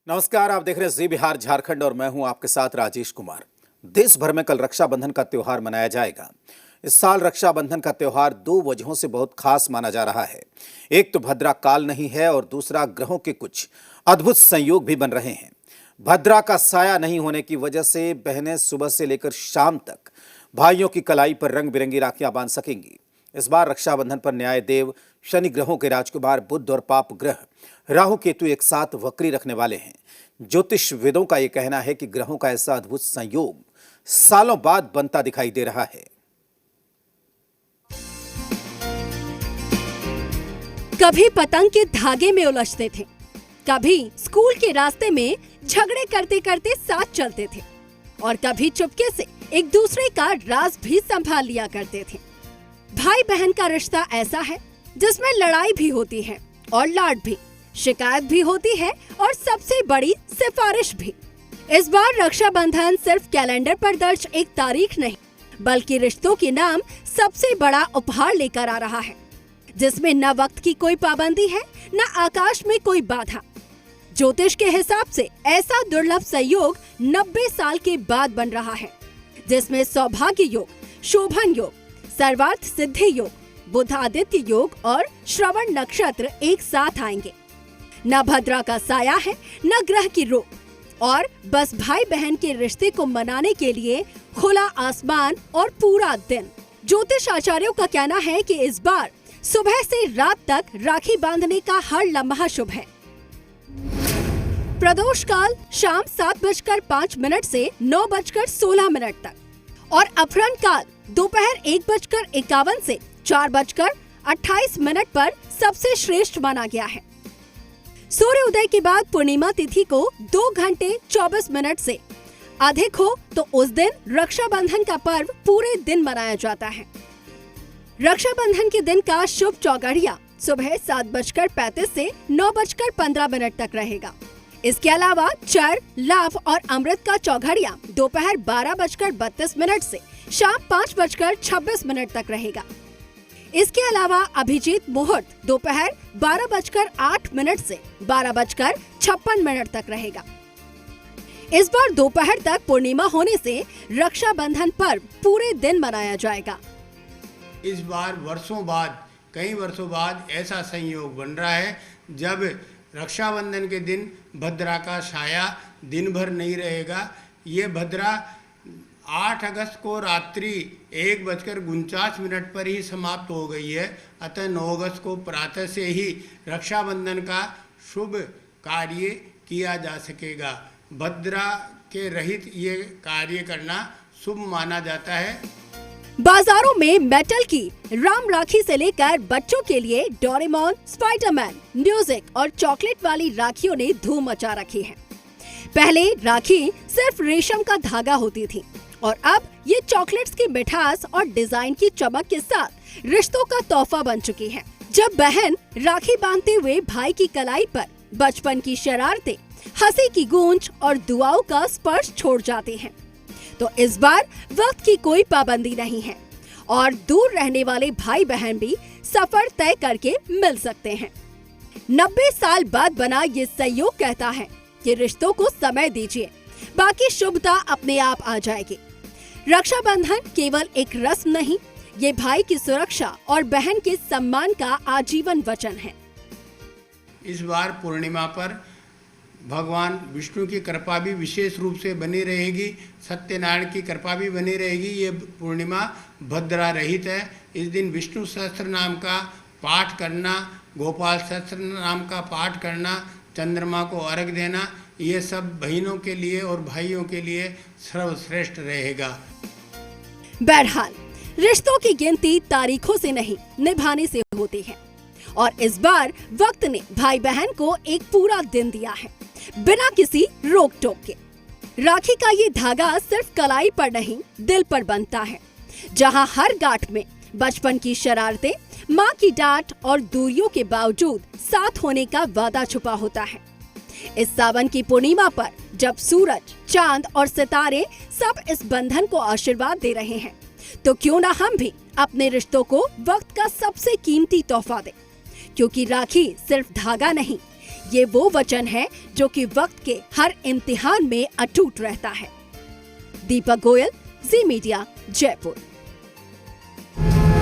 नमस्कार, आप देख रहे हैं जी बिहार झारखंड और मैं हूं आपके साथ राजेश कुमार। देश भर में कल रक्षाबंधन का त्योहार मनाया जाएगा। इस साल रक्षाबंधन का त्योहार दो वजहों से बहुत खास माना जा रहा है। एक तो भद्रा काल नहीं है और दूसरा ग्रहों के कुछ अद्भुत संयोग भी बन रहे हैं। भद्रा का साया नहीं होने की वजह से बहनें सुबह से लेकर शाम तक भाइयों की कलाई पर रंग बिरंगी राखियां बांध सकेंगी। इस बार रक्षाबंधन पर न्याय देव शनि ग्रहों के राजकुमार बुध और पाप ग्रह राहु केतु एक साथ वक्री रखने वाले हैं। ज्योतिष वेदों का यह कहना है कि ग्रहों का ऐसा अद्भुत संयोग सालों बाद बनता दिखाई दे रहा है। कभी पतंग के धागे में उलझते थे, कभी स्कूल के रास्ते में झगड़े करते करते साथ चलते थे और कभी चुपके से एक दूसरे का राज भी संभाल लिया करते थे। भाई बहन का रिश्ता ऐसा है जिसमें लड़ाई भी होती है और लाड भी, शिकायत भी होती है और सबसे बड़ी सिफारिश भी। इस बार रक्षाबंधन सिर्फ कैलेंडर पर दर्ज एक तारीख नहीं, बल्कि रिश्तों के नाम सबसे बड़ा उपहार लेकर आ रहा है, जिसमें न वक्त की कोई पाबंदी है न आकाश में कोई बाधा। ज्योतिष के हिसाब से ऐसा दुर्लभ संयोग 90 साल के बाद बन रहा है, जिसमें सौभाग्य योग, शोभन योग, सर्वार्थ सिद्धि योग, बुध आदित्य योग और श्रवण नक्षत्र एक साथ आएंगे। न भद्रा का साया है न ग्रह की रोक और बस भाई बहन के रिश्ते को मनाने के लिए खुला आसमान और पूरा दिन। ज्योतिष आचार्यों का कहना है कि इस बार सुबह से रात तक राखी बांधने का हर लम्हा शुभ है। प्रदोष काल शाम 7:05 से 9:16 तक और अपहरण काल दोपहर 1:51 से 4:28 पर सबसे श्रेष्ठ माना गया है। सूर्य उदय के बाद पूर्णिमा तिथि को 2 घंटे 24 मिनट से अधिक हो तो उस दिन रक्षाबंधन का पर्व पूरे दिन मनाया जाता है। रक्षाबंधन के दिन का शुभ चौघड़िया सुबह 7:35 से 9:15 तक रहेगा। इसके अलावा चर, लाभ और अमृत का चौघड़िया दोपहर 12:32 से शाम 5:26 तक रहेगा। इसके अलावा अभिजीत मुहूर्त दोपहर 12:08 से 12:56 तक रहेगा। इस बार दोपहर तक पूर्णिमा होने से रक्षाबंधन पर्व पूरे दिन मनाया जाएगा। इस बार कई वर्षों बाद ऐसा संयोग बन रहा है जब रक्षाबंधन के दिन भद्रा का साया दिन भर नहीं रहेगा। ये भद्रा 8 अगस्त को रात्रि 1:49 पर ही समाप्त हो गई है। अतः 9 अगस्त को प्रातः से ही रक्षाबंधन का शुभ कार्य किया जा सकेगा। भद्रा के रहित ये कार्य करना शुभ माना जाता है। बाजारों में मेटल की राम राखी से लेकर बच्चों के लिए डोरेमोन, स्पाइडरमैन, म्यूजिक और चॉकलेट वाली राखियों ने धूम मचा रखी है। पहले राखी सिर्फ रेशम का धागा होती थी और अब ये चॉकलेट्स की मिठास और डिजाइन की चमक के साथ रिश्तों का तोहफा बन चुकी है। जब बहन राखी बांधते हुए भाई की कलाई पर बचपन की शरारतें, हंसी की गूंज और दुआओं का स्पर्श छोड़ जाती हैं, तो इस बार वक्त की कोई पाबंदी नहीं है और दूर रहने वाले भाई बहन भी सफर तय करके मिल सकते हैं। 90 साल बाद बना ये संयोग कहता है कि रिश्तों को समय दीजिए, बाकी शुभता अपने आप आ जाएगी। रक्षाबंधन केवल एक रस्म नहीं, ये भाई की सुरक्षा और बहन के सम्मान का आजीवन वचन है। इस बार पूर्णिमा पर भगवान विष्णु की कृपा भी विशेष रूप से बनी रहेगी, सत्यनारायण की कृपा भी बनी रहेगी। ये पूर्णिमा भद्रा रहित है। इस दिन विष्णु सहस्त्र नाम का पाठ करना, गोपाल सहस्त्र नाम का पाठ करना, चंद्रमा को अर्घ देना, ये सब बहनों के लिए और भाइयों के लिए सर्वश्रेष्ठ रहेगा। बहरहाल रिश्तों की गिनती तारीखों से नहीं, निभाने से होती है और इस बार वक्त ने भाई बहन को एक पूरा दिन दिया है, बिना किसी रोक टोक के। राखी का ये धागा सिर्फ कलाई पर नहीं, दिल पर बनता है, जहां हर गांठ में बचपन की शरारतें, माँ की डांट और दूरियों के बावजूद साथ होने का वादा छुपा होता है। इस सावन की पूर्णिमा पर जब सूरज, चांद और सितारे सब इस बंधन को आशीर्वाद दे रहे हैं, तो क्यों ना हम भी अपने रिश्तों को वक्त का सबसे कीमती तोहफा दें, क्योंकि राखी सिर्फ धागा नहीं, ये वो वचन है जो कि वक्त के हर इम्तिहान में अटूट रहता है। दीपक गोयल, जी मीडिया, जयपुर।